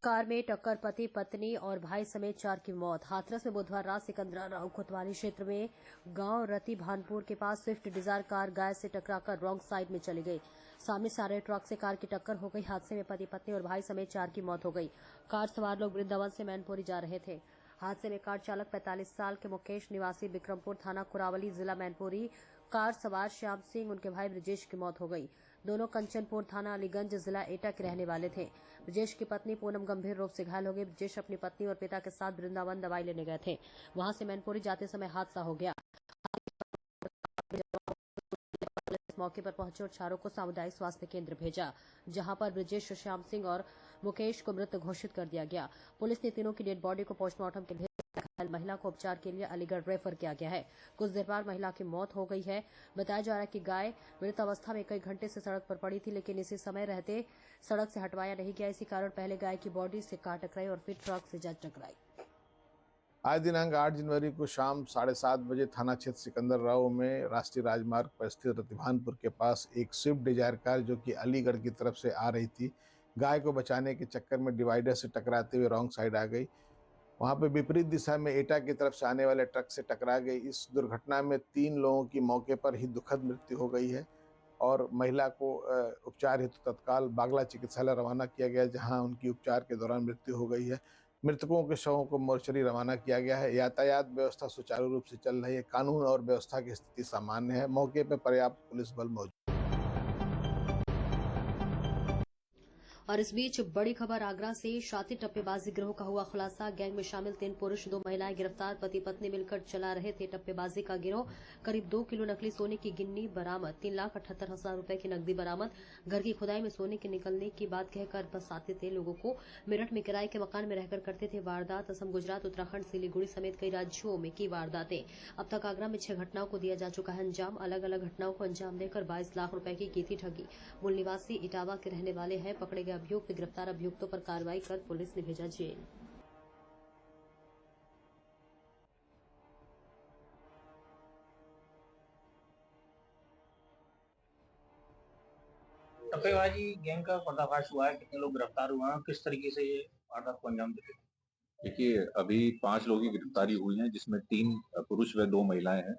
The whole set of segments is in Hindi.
कार में टक्कर, पति पत्नी और भाई समेत 4 की मौत। हाथरस में बुधवार रात सिकंदरा राव कोतवाली क्षेत्र में गांव रती भानपुर के पास स्विफ्ट डिजायर कार गाय से टकराकर रॉन्ग साइड में चली गई। सामने से आ रहे ट्रक से कार की टक्कर हो गई। हादसे में पति पत्नी और भाई समेत 4 की मौत हो गई। कार सवार लोग वृंदावन से मैनपुरी जा रहे थे। हादसे में कार चालक 45 साल के मुकेश निवासी बिक्रमपुर थाना कुरावली जिला मैनपुरी, कार सवार श्याम सिंह उनके भाई ब्रजेश की मौत हो गई। दोनों कंचनपुर थाना अलीगंज जिला एटा के रहने वाले थे। ब्रजेश की पत्नी पूनम गंभीर रूप से घायल हो गई। ब्रजेश अपनी पत्नी और पिता के साथ वृंदावन दवाई लेने गए थे। वहां से मैनपुरी जाते समय हादसा हो गया। इस मौके पर पहुंचे और चारों को सामुदायिक स्वास्थ्य केंद्र भेजा, जहां पर ब्रजेश, श्याम सिंह और मुकेश को मृत घोषित कर दिया गया। पुलिस ने तीनों की डेड बॉडी को पोस्टमार्टम के लिए घायल महिला को उपचार के लिए अलीगढ़ रेफर किया गया है। कुछ देर बाद महिला की मौत हो गई है। बताया जा रहा है कि गाय मृत अवस्था में कई घंटे से सड़क पर पड़ी थी, लेकिन इसी समय रहते सड़क से हटवाया नहीं गया। इसी कारण पहले गाय की बॉडी से कार टकराई और फिर ट्रक से जा टकराई। आज दिनांक 8 जनवरी को शाम 7:30 बजे थाना क्षेत्र सिकंदर राव में राष्ट्रीय राजमार्ग पर स्थित रतिभानपुर के पास एक स्विफ्ट डिजायर कार जो कि अलीगढ़ की तरफ से आ रही थी, गाय को बचाने के चक्कर में डिवाइडर से टकराते हुए रॉन्ग साइड आ गई। वहां पर विपरीत दिशा में एटा की तरफ से आने वाले ट्रक से टकरा गई। इस दुर्घटना में 3 लोगों की मौके पर ही दुखद मृत्यु हो गई है और महिला को उपचार हेतु तत्काल बागला चिकित्सालय रवाना किया गया, जहां उनकी उपचार के दौरान मृत्यु हो गई है। मृतकों के शवों को मोर्चरी रवाना किया गया है। यातायात व्यवस्था सुचारू रूप से चल रही है। कानून और व्यवस्था की स्थिति सामान्य है। मौके पर पर्याप्त पुलिस बल मौजूद। और इस बीच बड़ी खबर आगरा से, शातिर टप्पेबाजी गिरोह का हुआ खुलासा। गैंग में शामिल 3 पुरुष 2 महिलाएं गिरफ्तार। पति पत्नी मिलकर चला रहे थे टप्पेबाजी का गिरोह। करीब 2 किलो नकली सोने की गिन्नी बरामद। 3,78,000 रुपए की नकदी बरामद। घर की खुदाई में सोने के निकलने की बात कहकर फंसाते थे लोगों को। मेरठ में किराए के मकान में रहकर करते थे वारदात। असम, गुजरात, उत्तराखंड, सिलीगुड़ी समेत कई राज्यों में की वारदातें। अब तक आगरा में 6 घटनाओं को दिया जा चुका है अंजाम। अलग अलग घटनाओं को अंजाम देकर 22 लाख रुपए की थी ठगी। मूल निवासी इटावा के रहने वाले हैं। पकड़े गए अभियुक्त गिरफ्तार अभियुक्तों पर कार्रवाई कर पुलिस ने भेजा जेल। टप्पेबाजी गैंग का पर्दाफाश हुआ है। कितने लोग गिरफ्तार हुए हैं, किस तरीके से ये वारदात को अंजाम देते थे? देखिए, अभी 5 लोगों की गिरफ्तारी हुई है, जिसमें 3 पुरुष व 2 महिलाएं हैं।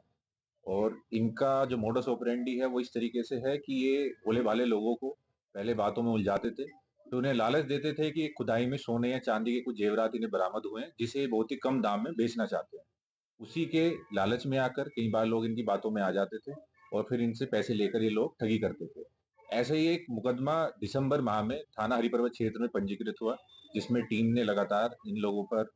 और इनका जो मोडस ऑपरेंडी है वो इस तरीके से है कि ये भोले भाले लोगों को पहले बातों में उलझाते थे, तो उन्हें लालच देते थे कि खुदाई में सोने या चांदी के कुछ जेवरात इन्हें बरामद हुए हैं, जिसे बहुत ही कम दाम में बेचना चाहते हैं। उसी के लालच में आकर कई बार लोग इनकी बातों में आ जाते थे और फिर इनसे पैसे लेकर ये लोग ठगी करते थे। ऐसे ही एक मुकदमा दिसंबर माह में थाना हरिपर्वत क्षेत्र में पंजीकृत हुआ, जिसमें टीम ने लगातार इन लोगों पर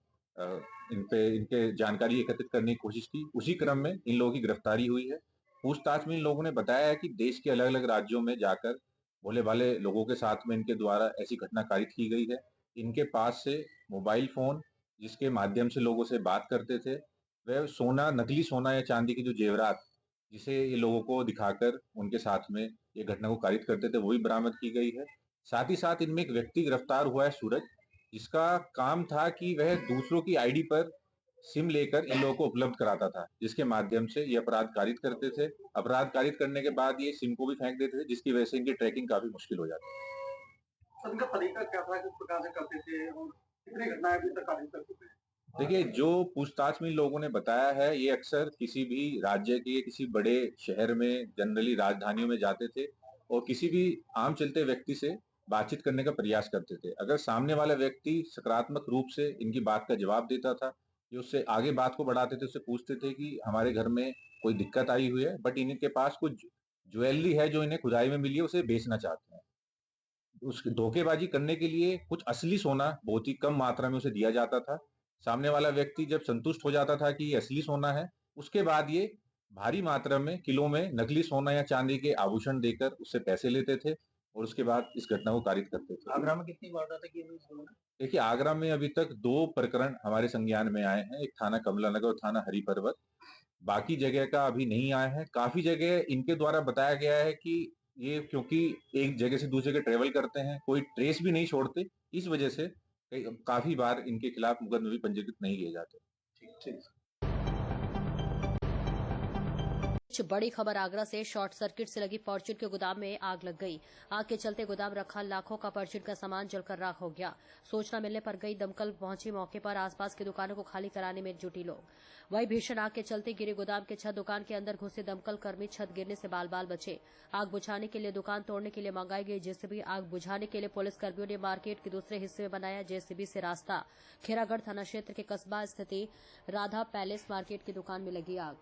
इनके जानकारी एकत्रित करने की कोशिश की। उसी क्रम में इन लोगों की गिरफ्तारी हुई है। पूछताछ में इन लोगों ने बताया है कि देश के अलग अलग राज्यों में जाकर भोले भाले लोगों के साथ में इनके द्वारा ऐसी घटना कारित की गई है। इनके पास से मोबाइल फोन, जिसके माध्यम से लोगों से बात करते थे, वह सोना, नकली सोना या चांदी की जो जेवरात, जिसे ये लोगों को दिखाकर उनके साथ में ये घटना को कारित करते थे, वो भी बरामद की गई है। साथ ही साथ इनमें एक व्यक्ति गिरफ्तार हुआ है, सूरज, जिसका काम था कि वह दूसरों की आईडी पर सिम लेकर इन लोगों को उपलब्ध कराता था, जिसके माध्यम से ये अपराध कारित करते थे। अपराध कारित करने के बाद ये सिम को भी फेंक देते थे, जिसकी वजह से इनकी ट्रैकिंग काफी मुश्किल हो जाती है। इनका तरीका क्या था, किस प्रकार से करते थे और कितनी घटनाएं अभी तक कारित कर चुके हैं? देखिए, जो पूछताछ में इन लोगों ने बताया है, ये अक्सर किसी भी राज्य के किसी बड़े शहर में, जनरली राजधानियों में जाते थे और किसी भी आम चलते व्यक्ति से बातचीत करने का प्रयास करते थे। अगर सामने वाला व्यक्ति सकारात्मक रूप से इनकी बात का जवाब देता था, ये उससे आगे बात को बढ़ाते थे, उससे पूछते थे कि हमारे घर में कोई दिक्कत आई हुई है, बट इनके पास कुछ ज्वेलरी है जो इन्हें खुदाई में मिली है, उसे बेचना चाहते हैं। उस धोखेबाजी करने के लिए कुछ असली सोना बहुत ही कम मात्रा में उसे दिया जाता था। सामने वाला व्यक्ति जब संतुष्ट हो जाता था कि ये असली सोना है, उसके बाद ये भारी मात्रा में किलो में नकली सोना या चांदी के आभूषण देकर उससे पैसे लेते थे और उसके बाद इस घटना को कारित करते थे। आगरा में कितनी वारदातें की हुई इस लोगों ने? देखिए, आगरा में अभी तक 2 प्रकरण हमारे संज्ञान में आए हैं, एक थाना कमला नगर और थाना हरिपर्वत। बाकी जगह का अभी नहीं आया है। काफी जगह इनके द्वारा बताया गया है कि ये क्योंकि एक जगह से दूसरी जगह ट्रेवल करते हैं, कोई ट्रेस भी नहीं छोड़ते, इस वजह से काफी बार इनके खिलाफ मुकदमे भी पंजीकृत नहीं किए जाते। ठीक ठीक। बड़ी खबर आगरा से। शॉर्ट सर्किट से लगी फॉर्च्यून के गोदाम में आग लग गई। आग के चलते गोदाम रखा लाखों का फॉर्च्यून का सामान जलकर राख हो गया। सूचना मिलने पर गई दमकल पहुंची मौके पर। आसपास की दुकानों को खाली कराने में जुटी लोग। वहीं भीषण आग के चलते गिरे गोदाम के छत, दुकान के अंदर घुसे दमकल कर्मी छत गिरने से बाल बाल बचे। आग बुझाने के लिए दुकान तोड़ने के लिए मंगाई गई जेसीबी। आग बुझाने के लिए पुलिस कर्मियों ने मार्केट के दूसरे हिस्से में बनाया जेसीबी से रास्ता। खेरागढ़ थाना क्षेत्र के कस्बा स्थित राधा पैलेस मार्केट की दुकान में लगी आग।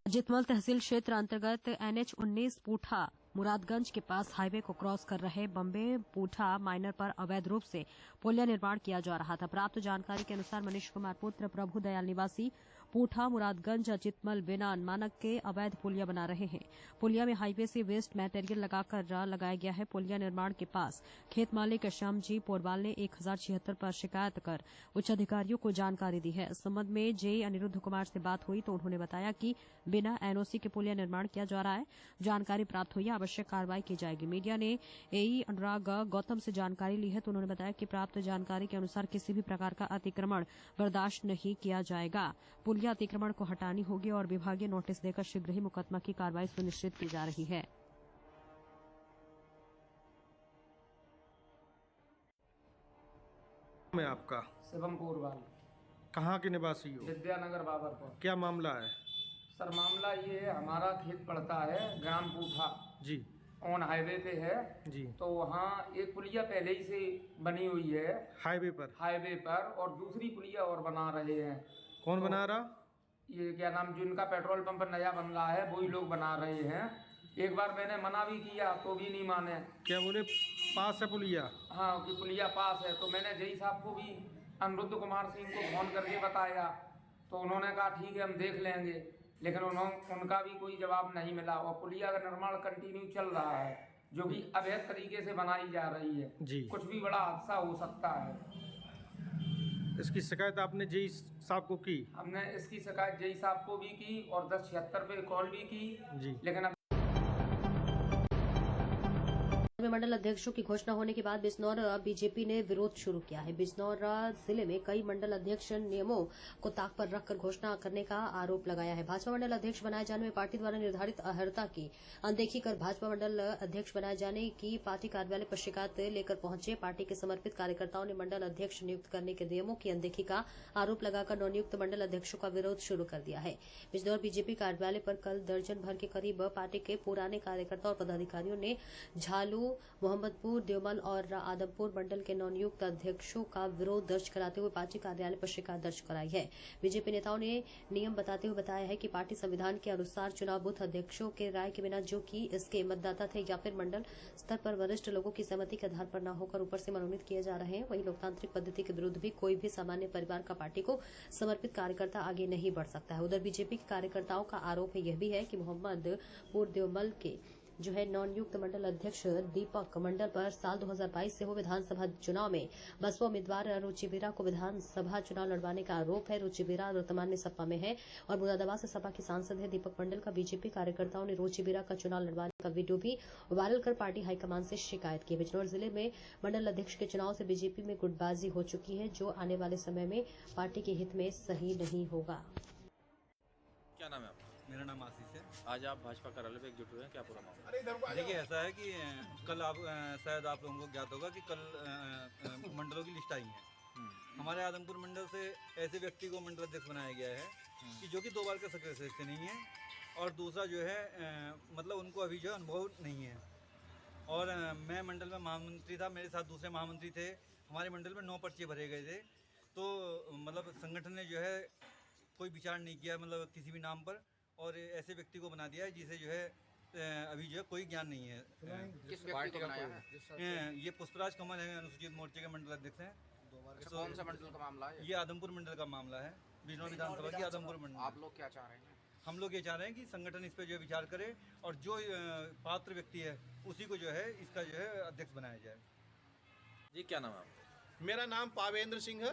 जितमल तहसील क्षेत्र अंतर्गत NH 19 पूठा मुरादगंज के पास हाईवे को क्रॉस कर रहे बम्बे पूठा माइनर पर अवैध रूप से पुलिया निर्माण किया जा रहा था। प्राप्त जानकारी के अनुसार मनीष कुमार पुत्र प्रभु दयाल निवासी पूठा मुरादगंज जितमल बिना मानक के अवैध पुलिया बना रहे हैं। पुलिया में हाईवे से वेस्ट मटेरियल लगाया गया है। पुलिया निर्माण के पास खेत मालिक श्यामजी पोरवाल ने 1076 पर शिकायत कर उच्च अधिकारियों को जानकारी दी है। इस संबंध में जेई अनिरुद्ध कुमार से बात हुई तो उन्होंने बताया कि बिना एनओसी के पुलिया निर्माण किया जा रहा है। जानकारी प्राप्त हुई, आवश्यक कार्रवाई की जाएगी। मीडिया ने एई अनुराग गौतम से जानकारी ली है तो उन्होंने बताया कि प्राप्त जानकारी के अनुसार किसी भी प्रकार का अतिक्रमण बर्दाश्त नहीं किया जाएगा। पुलिया अतिक्रमण को हटानी होगी और विभागीय नोटिस देकर शीघ्र ही मुकदमा की कार्रवाई सुनिश्चित की जा रही है। मैं आपका शिवम पोरवाल, कहाँ के निवासी हो? विद्यानगर बाबरपुर। क्या मामला है? सर मामला ये है, हमारा खेत पड़ता है ग्राम पूठा जी, ऑन हाईवे पे है जी। तो वहाँ एक पुलिया पहले ही से बनी हुई है हाईवे पर और दूसरी पुलिया और बना रहे हैं। कौन तो बना रहा? ये क्या नाम, जिनका पेट्रोल पंप नया बन रहा है वही लोग बना रहे हैं। एक बार मैंने मना भी किया तो भी नहीं माने। क्या बोले पास है पुलिया? हाँ कि पुलिया पास है। तो मैंने जई साहब को भी अनिरुद्ध कुमार सिंह को फोन करके बताया तो उन्होंने कहा ठीक है हम देख लेंगे, लेकिन उनका भी कोई जवाब नहीं मिला। और पुलिया का निर्माण कंटिन्यू चल रहा है जो कि अवैध तरीके से बनाई जा रही है जी। कुछ भी बड़ा हादसा हो सकता है। इसकी शिकायत आपने जेई साहब को की? हमने इसकी शिकायत जेई साहब को भी की और 1076 पे कॉल भी की जी। लेकिन अब में मंडल अध्यक्षों की घोषणा होने के बाद बिजनौर बीजेपी ने विरोध शुरू किया है। बिजनौर जिले में कई मंडल अध्यक्ष नियमों को ताक पर रखकर घोषणा करने का आरोप लगाया है। भाजपा मंडल अध्यक्ष बनाए जाने में पार्टी द्वारा निर्धारित अर्हता की अनदेखी कर भाजपा मंडल अध्यक्ष बनाए जाने की पार्टी कार्यालय पर शिकायत लेकर पहुंचे पार्टी के समर्पित कार्यकर्ताओं ने मंडल अध्यक्ष नियुक्त करने के नियमों की अनदेखी का आरोप लगाकर नवनियुक्त मंडल अध्यक्षों का विरोध शुरू कर दिया है। बिजनौर बीजेपी कार्यालय पर कल दर्जन भर के करीब पार्टी के पुराने कार्यकर्ता और पदाधिकारियों ने झालू, मोहम्मदपुर, देवमल और आदमपुर मंडल के नवनियुक्त अध्यक्षों का विरोध दर्ज कराते हुए पार्टी कार्यालय पर शिकायत दर्ज कराई है। बीजेपी नेताओं ने नियम बताते हुए बताया है कि पार्टी संविधान के अनुसार चुनाव बूथ अध्यक्षों के राय के बिना, जो कि इसके मतदाता थे या फिर मंडल स्तर पर वरिष्ठ लोगों की सहमति के आधार पर न होकर ऊपर से मनोनीत किए जा रहे हैं। वहीं लोकतांत्रिक पद्धति के विरुद्ध भी कोई भी सामान्य परिवार का पार्टी को समर्पित कार्यकर्ता आगे नहीं बढ़ सकता है। उधर बीजेपी के कार्यकर्ताओं का आरोप यह भी है कि मोहम्मदपुर देवमल के जो है नवनियुक्त मंडल अध्यक्ष दीपक मंडल पर साल 2022 से हुए विधानसभा चुनाव में बसपा उम्मीदवार रुचि बीरा को विधानसभा चुनाव लड़वाने का आरोप है। रुचि बीरा वर्तमान में सपा में है और मुरादाबाद से सपा की सांसद है। दीपक मंडल का बीजेपी कार्यकर्ताओं ने रुचि बीरा का चुनाव लड़वाने का वीडियो भी वायरल कर पार्टी हाईकमान से शिकायत की। बिजनौर जिले में मंडल अध्यक्ष के चुनाव से बीजेपी में गुटबाजी हो चुकी है, जो आने वाले समय में पार्टी के हित में सही नहीं होगा। क्या नाम है आपका? मेरा नाम आशीष है। आज आप भाजपा कार्यालय पे एकजुट हुए हैं, क्या पूरा मामला? देखिए ऐसा है कि कल आप शायद आप लोगों को ज्ञात होगा कि कल मंडलों की लिस्ट आई है। हमारे आदमपुर मंडल से ऐसे व्यक्ति को मंडल अध्यक्ष बनाया गया है कि जो कि 2 बार का सक्रिय सदस्य नहीं है और दूसरा जो है मतलब उनको अभी जो अनुभव नहीं है। और मैं मंडल में महामंत्री था, मेरे साथ दूसरे महामंत्री थे। हमारे मंडल में 9 पर्चे भरे गए थे। तो मतलब संगठन ने जो है कोई विचार नहीं किया मतलब किसी भी नाम पर, और ऐसे व्यक्ति को बना दिया है जिसे जो है अभी जो है कोई ज्ञान नहीं है। किस व्यक्ति को बनाया है? ये पुष्पराज कमल है, अनुसूचित मोर्चे के मंडल अध्यक्ष हैं। कौन सा मंडल का मामला है? ये आदमपुर मंडल का मामला है, बिजनौर विधानसभा की आदमपुर मंडल। आप लोग क्या चाह रहे हैं? हम लोग ये चाह रहे हैं कि संगठन इस पर जो है विचार करे और जो पात्र व्यक्ति है उसी को जो है इसका जो है अध्यक्ष बनाया जाए। जी क्या नाम है आपका? मेरा नाम पावेंद्र सिंह है।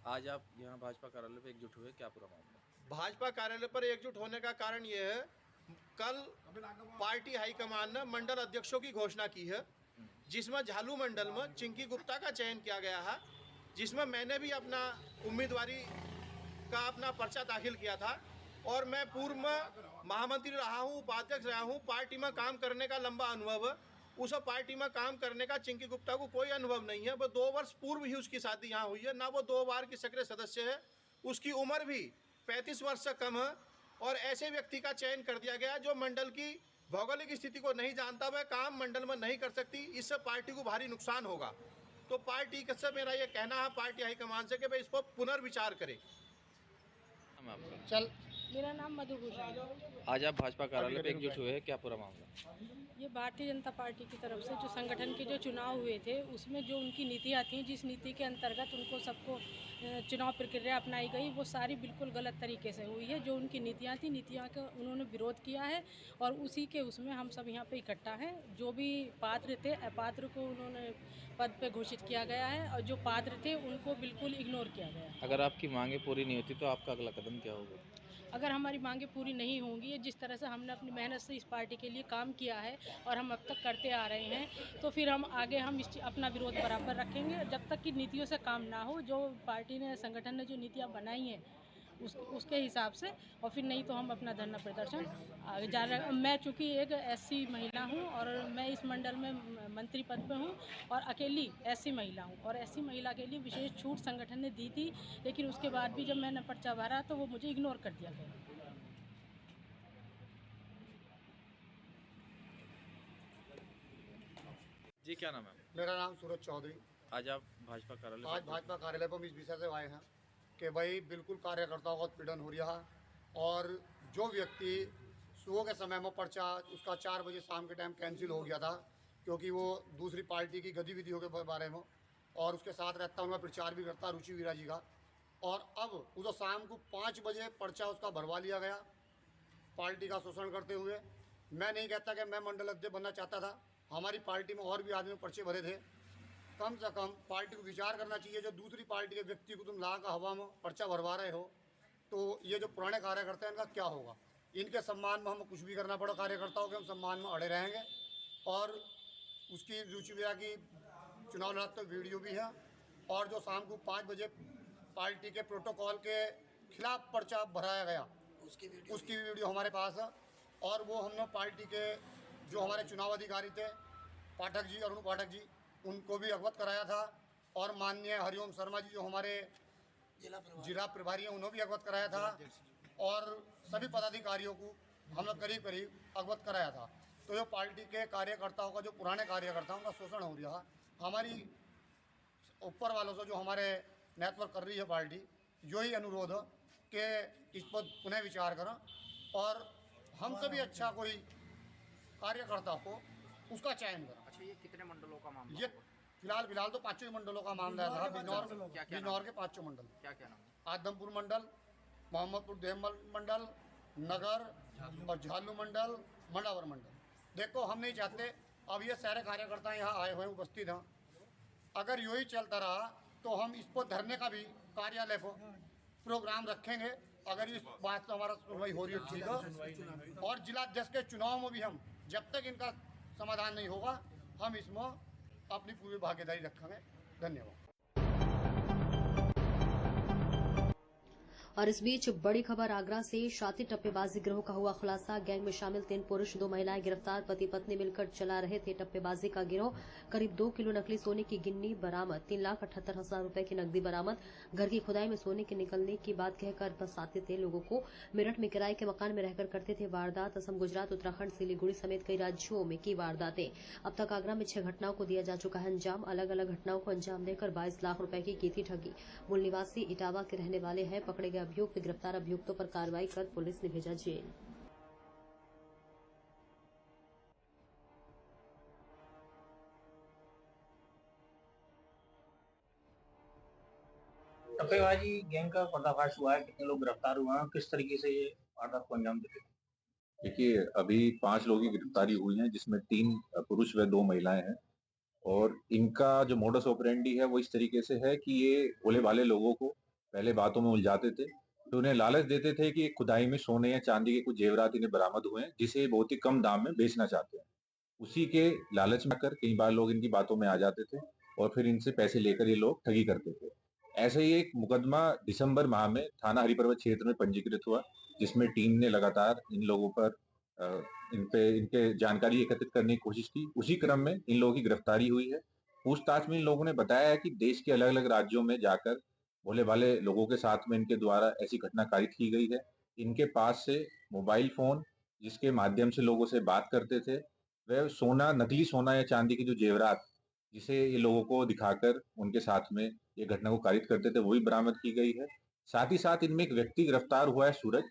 आज आप यहाँ भाजपा कार्यालय पे एकजुट हुए, क्या पूरा मामला? भाजपा कार्यालय पर एकजुट होने का कारण ये है, कल पार्टी हाईकमान ने मंडल अध्यक्षों की घोषणा की है, जिसमें झालू मंडल में चिंकी गुप्ता का चयन किया गया है, जिसमें मैंने भी अपना उम्मीदवारी का अपना पर्चा दाखिल किया था। और मैं पूर्व में महामंत्री रहा हूँ, उपाध्यक्ष रहा हूँ, पार्टी में काम करने का लंबा अनुभव है। उस पार्टी में काम करने का चिंकी गुप्ता को कोई अनुभव नहीं है। वो 2 वर्ष पूर्व ही उसकी शादी यहाँ हुई है, ना वो 2 बार की सक्रिय सदस्य है। उसकी उम्र भी 35 वर्ष से कम है। और ऐसे व्यक्ति का चयन कर दिया गया जो मंडल की भौगोलिक स्थिति को नहीं जानता, वह काम मंडल में नहीं कर सकती। इससे पार्टी को भारी नुकसान होगा। तो पार्टी से मेरा ये कहना है पार्टी हाईकमान से कि भाई इस पर पुनर्विचार करें। चल, मेरा नाम मधुभूषण है। आज आप भाजपा कार्यालय पे एकजुट हुए हैं, क्या पूरा मामला? ये भारतीय जनता पार्टी की तरफ से जो संगठन के जो चुनाव हुए थे, उसमें जो उनकी नीतियाँ थीं, जिस नीति के अंतर्गत उनको सबको चुनाव प्रक्रिया अपनाई गई, वो सारी बिल्कुल गलत तरीके से हुई है। जो उनकी नीतियाँ थी, नीतियाँ का उन्होंने विरोध किया है और उसी के उसमें हम सब यहाँ पे इकट्ठा हैं। जो भी पात्र थे, अपात्र को उन्होंने पद पे घोषित किया गया है और जो पात्र थे उनको बिल्कुल इग्नोर किया गया। अगर आपकी मांगे पूरी नहीं होती तो आपका अगला कदम क्या होगा? अगर हमारी मांगें पूरी नहीं होंगी, जिस तरह से हमने अपनी मेहनत से इस पार्टी के लिए काम किया है और हम अब तक करते आ रहे हैं, तो फिर हम आगे अपना विरोध बराबर रखेंगे जब तक कि नीतियों से काम ना हो। जो पार्टी ने, संगठन ने जो नीतियाँ बनाई हैं उसके हिसाब से, और फिर नहीं तो हम अपना धरना प्रदर्शन आगे जा रहे हैं। मैं चूँकि एक एससी महिला हूँ और मैं इस मंडल में मंत्री पद पे हूँ और अकेली एससी महिला हूँ, और एससी महिला के लिए विशेष छूट संगठन ने दी थी, लेकिन उसके बाद भी जब मैंने पर्चा भरा तो वो मुझे इग्नोर कर दिया गया। जी क्या नाम है? मेरा नाम सूरज चौधरी। आज आप भाजपा कार्यालय आज भाजपा कार्यालय पर हम इस विषय से आए हैं कि भाई बिल्कुल कार्यकर्ताओं का उत्पीड़न हो रहा है, और जो व्यक्ति सुबह के समय में पर्चा उसका 4 बजे शाम के टाइम कैंसिल हो गया था, क्योंकि वो दूसरी पार्टी की गतिविधियों के बारे में और उसके साथ रहता उनका प्रचार भी करता रुचि वीरा जी का, और अब उसे शाम को 5 बजे पर्चा उसका भरवा लिया गया पार्टी का शोषण करते हुए। मैं नहीं कहता कि मैं मंडल अध्यक्ष बनना चाहता था, हमारी पार्टी में और भी आदमी पर्चे भरे थे। कम से कम पार्टी को विचार करना चाहिए, जो दूसरी पार्टी के व्यक्ति को तुम ला कर हवा में पर्चा भरवा रहे हो, तो ये जो पुराने कार्यकर्ता हैं इनका क्या होगा। इनके सम्मान में हमें कुछ भी करना पड़ा, कार्यकर्ताओं के हम सम्मान में अड़े रहेंगे। और उसकी रुचि वीरा की चुनाव लड़ते वीडियो भी है, और जो शाम को 5 बजे पार्टी के प्रोटोकॉल के खिलाफ पर्चा भराया गया उसकी वीडियो हमारे पास है। और वो हमने पार्टी के जो हमारे चुनाव अधिकारी थे पाठक जी, अरुण पाठक जी, उनको भी अवगत कराया था, और माननीय हरिओम शर्मा जी जो हमारे जिला प्रभारी हैं उन्हें भी अवगत कराया था, और सभी पदाधिकारियों को हमने करीब अवगत कराया था। तो जो पार्टी के कार्यकर्ताओं का, जो पुराने कार्यकर्ताओं का शोषण हो रहा है, हमारी ऊपर वालों से जो हमारे नेतृत्व कर रही है पार्टी, यही अनुरोध है कि इस पर पुनः विचार करें और हमसे भी अच्छा कोई कार्यकर्ता को उसका चयन करें। अच्छा, ये कितने मंडलों का मामला? ये फिलहाल तो 5 मंडलों का मामला था। बिजनौर के 5 मंडल, क्या क्या नाम? आदमपुर मंडल, मोहम्मदपुर देवमल मंडल, नगर और झालू मंडल, मंडावर मंडल। देखो, हम नहीं चाहते अब ये सारे कार्यकर्ता यहाँ आए हुए उपस्थित हैं, अगर यही चलता रहा तो हम इस पर धरने का भी कार्यालय को प्रोग्राम रखेंगे। अगर इस बात से हमारा सुनवाई हो रही है ठीक है, और जिला अध्यक्ष के चुनाव में भी हम जब तक इनका समाधान नहीं होगा हम इसमें अपनी पूरी भागीदारी रखेंगे। धन्यवाद। और इस बीच बड़ी खबर आगरा से, शातिर टप्पेबाजी गिरोह का हुआ खुलासा। गैंग में शामिल 3 पुरुष 2 महिलाएं गिरफ्तार। पति पत्नी मिलकर चला रहे थे टप्पेबाजी का गिरोह। करीब 2 किलो नकली सोने की गिन्नी बरामद, 3,78,000 रुपए की नकदी बरामद। घर की खुदाई में सोने के निकलने की बात कहकर फंसाते थे लोगों को। मेरठ में किराए के मकान में रहकर करते थे वारदात। असम, गुजरात, उत्तराखंड, सिलीगुड़ी समेत कई राज्यों में की वारदातें। अब तक आगरा में 6 घटनाओं को दिया जा चुका है अंजाम। अलग अलग घटनाओं को अंजाम देकर 22 लाख रुपए की थी ठगी। मूल निवासी इटावा के रहने वाले हैं। पकड़े गए अभियुक्त, गिरफ्तार अभियुक्तों पर कार्रवाई कर पुलिस ने भेजा जेल। टप्पेबाजी गैंग का पर्दाफाश हुआ है, कितने लोग गिरफ्तार हुए हैं, किस तरीके से ये वारदात को अंजाम देते? देखिए, अभी 5 लोगों की गिरफ्तारी हुई है, जिसमें 3 पुरुष व 2 महिलाएं हैं। और इनका जो मोडस ऑपरेंडी है वो इस तरीके से है कि ये भोले भाले लोगों को पहले बातों में उलझाते थे, तो उन्हें लालच देते थे कि खुदाई में सोने या चांदी के कुछ जेवरात इन्हें बरामद हुए हैं जिसे बहुत ही कम दाम में बेचना चाहते हैं। उसी के लालच में आकर कई बार लोग इनकी बातों में आ जाते थे और फिर इनसे पैसे लेकर ये लोग ठगी करते थे। ऐसे ही एक मुकदमा दिसंबर माह में थाना हरिपर्वत क्षेत्र में पंजीकृत हुआ, जिसमें टीम ने लगातार इन लोगों पर इनके जानकारी एकत्रित करने की कोशिश की। उसी क्रम में इन लोगों की गिरफ्तारी हुई है। पूछताछ में इन लोगों ने बताया है कि देश के अलग अलग राज्यों में जाकर भोले भाले लोगों के साथ में इनके द्वारा ऐसी घटना कारित की गई है। इनके पास से मोबाइल फोन जिसके माध्यम से लोगों से बात करते थे, वह सोना, नकली सोना या चांदी की जो जेवरात जिसे ये लोगों को दिखाकर उनके साथ में ये घटना को कारित करते थे, वो भी बरामद की गई है। साथ ही साथ इनमें एक व्यक्ति गिरफ्तार हुआ है, सूरज,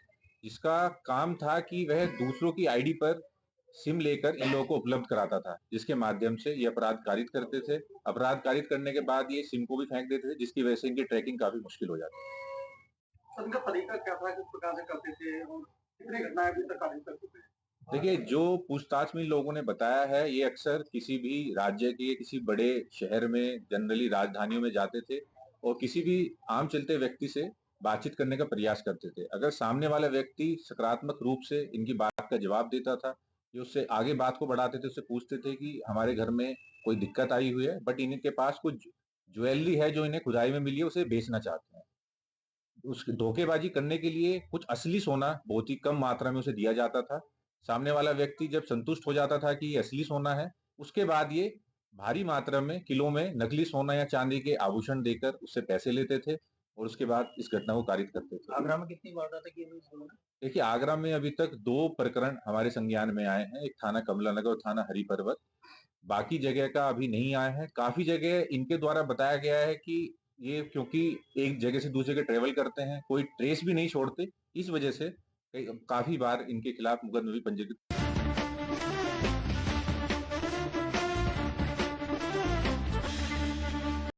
जिसका काम था कि वह दूसरों की आईडी पर सिम लेकर इन लोगों को उपलब्ध कराता था, जिसके माध्यम से ये अपराध कारित करते थे। अपराध कारित करने के बाद ये सिम को भी फेंक देते थे, जिसकी वजह से इनकी ट्रैकिंग काफी मुश्किल हो जाती है। उनका तरीका क्या था, किस प्रकार से करते थे और कितनी घटनाएं अभी तक कारित कर चुके हैं? देखिए, जो पूछताछ में इन लोगों ने बताया है, ये अक्सर किसी भी राज्य के किसी बड़े शहर में, जनरली राजधानियों में जाते थे और किसी भी आम चलते व्यक्ति से बातचीत करने का प्रयास करते थे। अगर सामने वाला व्यक्ति सकारात्मक रूप से इनकी बात का जवाब देता था, ये उससे आगे बात को बढ़ाते थे, उससे पूछते थे कि हमारे घर में कोई दिक्कत आई हुई है, बट इनके पास कुछ ज्वेलरी है जो इन्हें खुदाई में मिली है, उसे बेचना चाहते हैं। उसकी धोखेबाजी करने के लिए कुछ असली सोना बहुत ही कम मात्रा में उसे दिया जाता था। सामने वाला व्यक्ति जब संतुष्ट हो जाता था कि ये असली सोना है, उसके बाद ये भारी मात्रा में किलो में नकली सोना या चांदी के आभूषण देकर उससे पैसे लेते थे और उसके बाद इस घटना को कारित करते थे। आगरा में कितनी वारदातें की हुई इस लोगों ने? देखिए, आगरा में अभी तक 2 प्रकरण हमारे संज्ञान में आए हैं, एक थाना कमला नगर और थाना हरिपर्वत। बाकी जगह का अभी नहीं आया है। काफी जगह इनके द्वारा बताया गया है कि ये क्योंकि एक जगह से दूसरी जगह ट्रेवल करते हैं, कोई ट्रेस भी नहीं छोड़ते, इस वजह से काफी बार इनके खिलाफ मुकदमे भी पंजीकृत